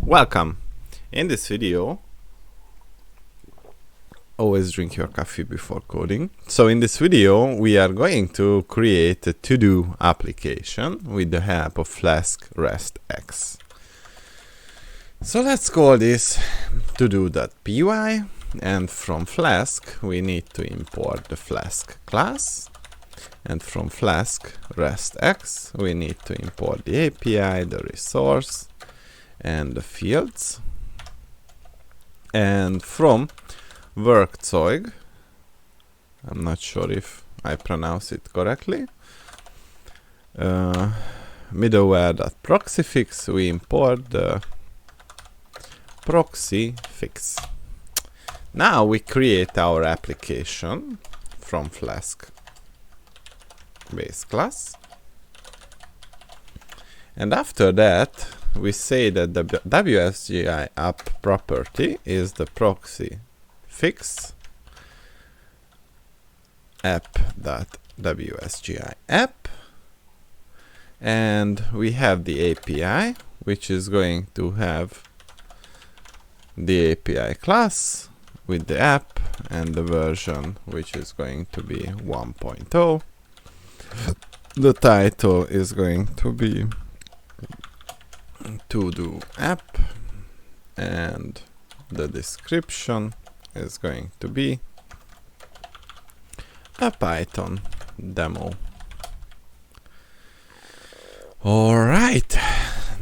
Welcome! In this video, always drink your coffee before coding. So in this video, we are going to create a ToDo application with the help of Flask RestX. So let's call this ToDo.py, and from Flask we need to import the Flask class, and from Flask RestX we need to import the API, the resource, and the fields. And from Werkzeug, I'm not sure if I pronounce it correctly, middleware.proxyfix, we import the proxy fix. Now we create our application from Flask base class, and after that we say that the WSGI app property is the proxy fix app.wsgi app, and we have the API, which is going to have the API class with the app and the version, which is going to be 1.0. The title is going to be ToDo app, and the description is going to be a Python demo. Alright,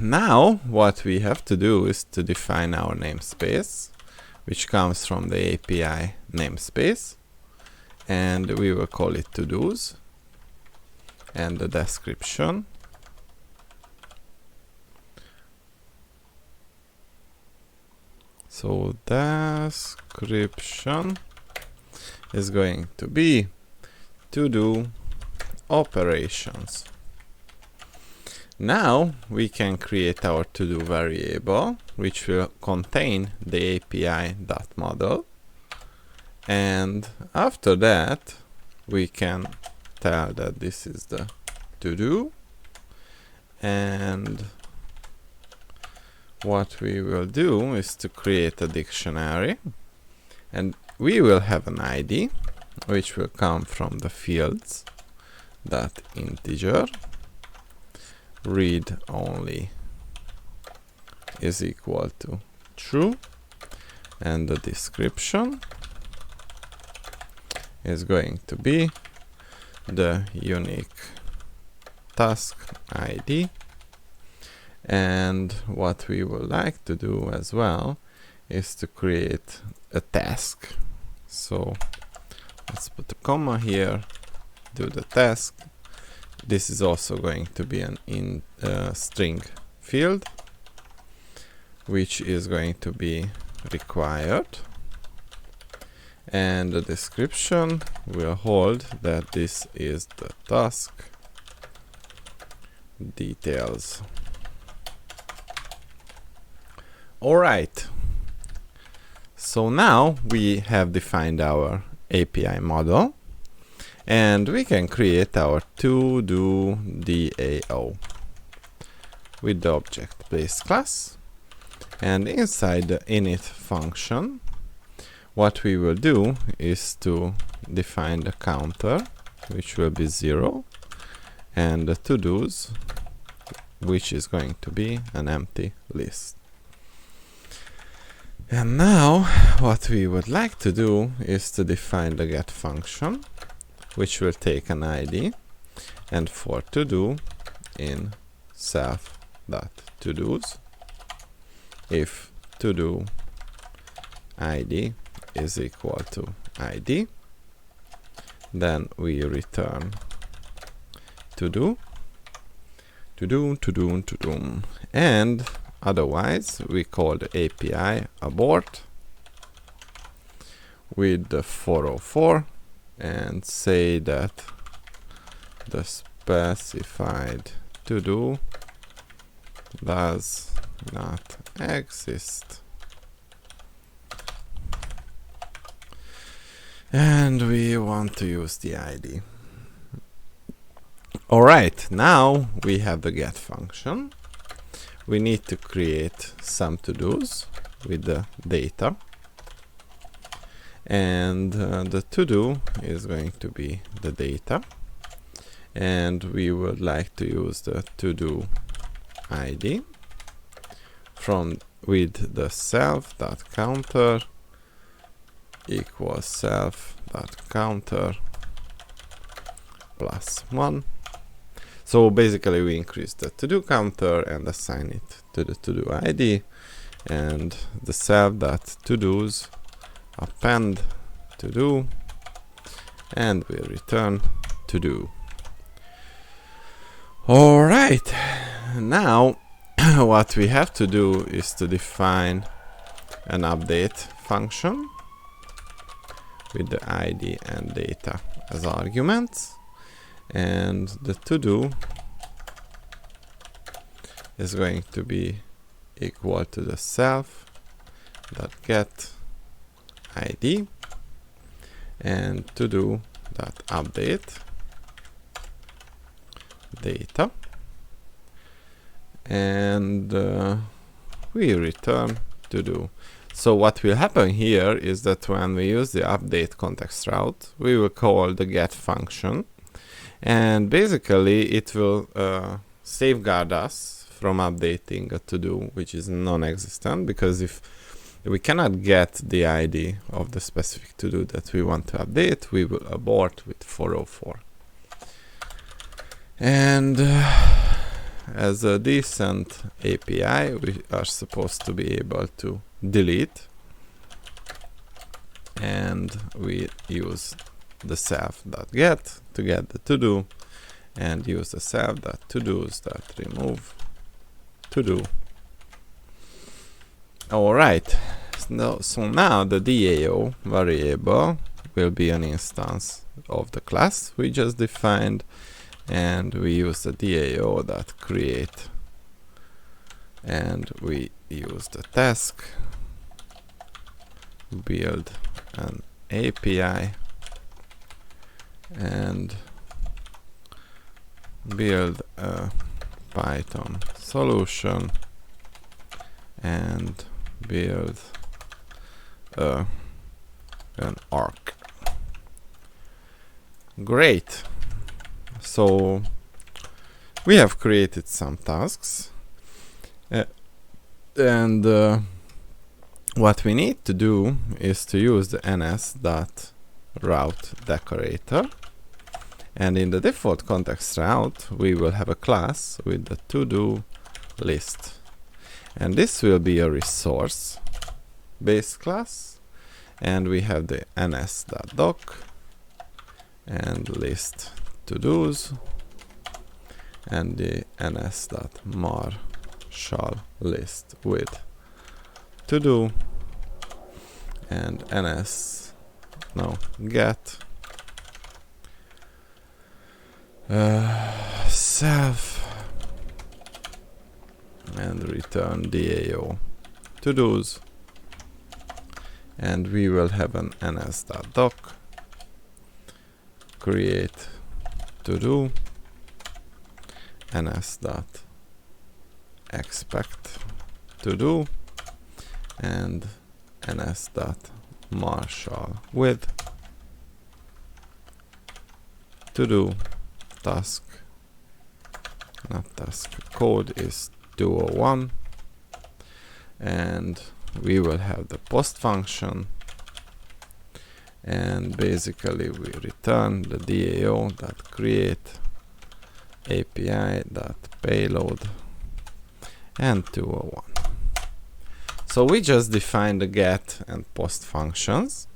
now what we have to do is to define our namespace, which comes from the API namespace, and we will call it ToDo's, and the description description is going to be ToDo operations. Now we can create our ToDo variable, which will contain the API.model, and after that we can tell that this is the ToDo, and what we will do is to create a dictionary, and we will have an ID which will come from the fields that integer read only is equal to true, and the description is going to be the unique task ID. And what we would like to do as well is to create a task. So let's put a comma here, do the task. This is also going to be an string field, which is going to be required, and the description will hold that this is the task details. Alright, so now we have defined our API model, and we can create our ToDo DAO with the object base class, and inside the init function what we will do is to define the counter, which will be 0, and the ToDo's, which is going to be an empty list. And now what we would like to do is to define the get function, which will take an ID, and for ToDo in self.todos, if ToDo ID is equal to ID, then we return ToDo, and otherwise we call the API abort with the 404 and say that the specified ToDo does not exist, and we want to use the ID. Alright, now we have the get function, we need to create some to-dos with the data, and the to-do is going to be the data, and we would like to use the to-do ID with the self.counter equals self.counter +1. So basically we increase the to-do counter and assign it to the to-do ID, and the self.todos append to-do, and we return to-do. Alright, now what we have to do is to define an update function with the ID and data as arguments, and the to-do is going to be equal to the self.get ID and to-do.update data, and we return to-do. So what will happen here is that when we use the update context route, we will call the get function, and basically it will safeguard us from updating a to-do which is non-existent, because if we cannot get the ID of the specific to-do that we want to update, we will abort with 404. And as a decent API, we are supposed to be able to delete, and we use the self.get to get the to-do, and use the self.todos.remove to-do. Alright, so now the DAO variable will be an instance of the class we just defined, and we use the DAO.create, and we use the task, build an API, and build a Python solution, and build an arc. Great. So we have created some tasks, and what we need to do is to use the ns.route decorator, and in the default context route we will have a class with the to-do list, and this will be a resource based class, and we have the ns.doc and list to-dos, and the ns.marshal list with to-do, and get self, and return DAO to-dos, and we will have an ns.doc create to-do, ns.expect to-do, and ns.marshal with to-do task, not task code is 201, and we will have the post function, and basically we return the DAO.create API.payload and 201. So we just defined the get and post functions,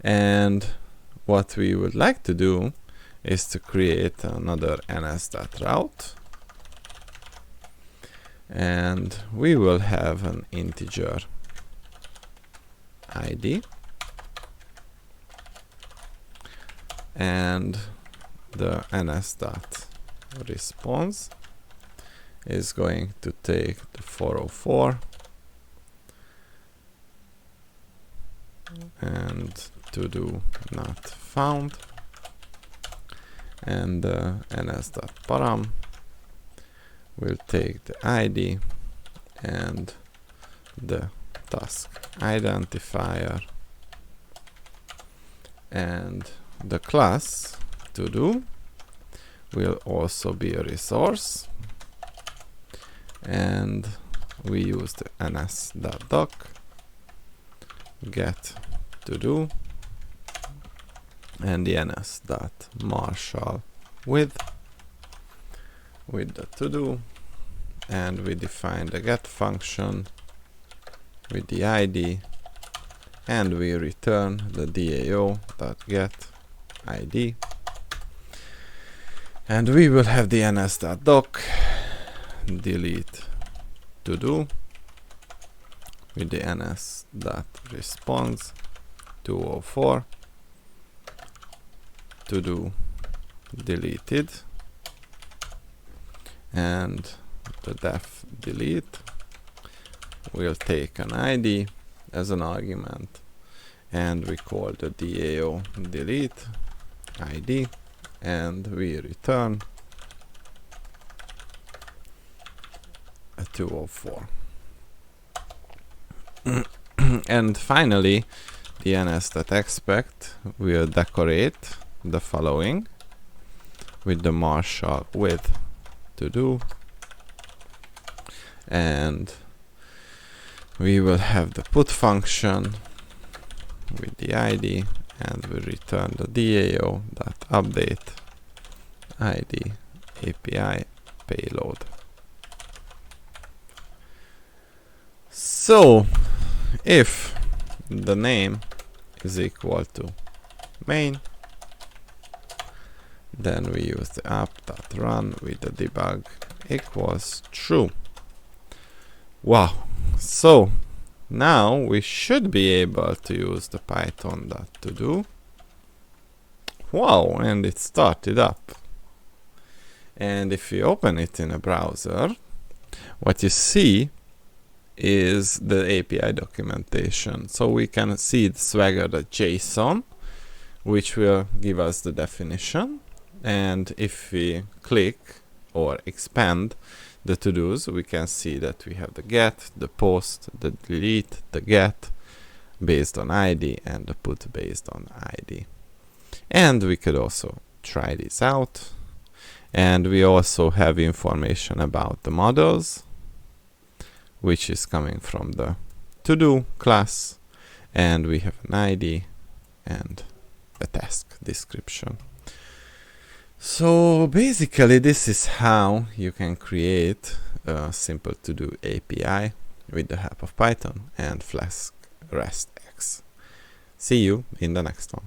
and what we would like to do is to create another ns.route, and we will have an integer ID, and the ns.response is going to take the 404 and to-do not found, and the ns.param will take the ID and the task identifier, and the class ToDo will also be a resource, and we use the ns.doc get ToDo and the ns.marshal with the ToDo, and we define the get function with the ID, and we return the DAO.get ID, and we will have the ns.doc delete ToDo with the ns.response 204 ToDo deleted, and the def delete will take an ID as an argument, and we call the DAO delete ID, and we return a 204. And finally, the ns.expect will decorate the following with the marshal with ToDo, and we will have the put function with the ID, and we return the DAO.update ID API payload. So if the name is equal to main, then we use the app.run with the debug equals true. Wow, so now we should be able to use the python.todo. Wow, and it started up. And if you open it in a browser, what you see is the API documentation. So we can see the swagger.json, which will give us the definition. And if we click or expand the to-dos, we can see that we have the get, the post, the delete, the get based on ID, and the put based on ID. And we could also try this out. And we also have information about the models, which is coming from the ToDo class, and we have an ID and a task description. So basically this is how you can create a simple ToDo API with the help of Python and Flask RestX. See you in the next one.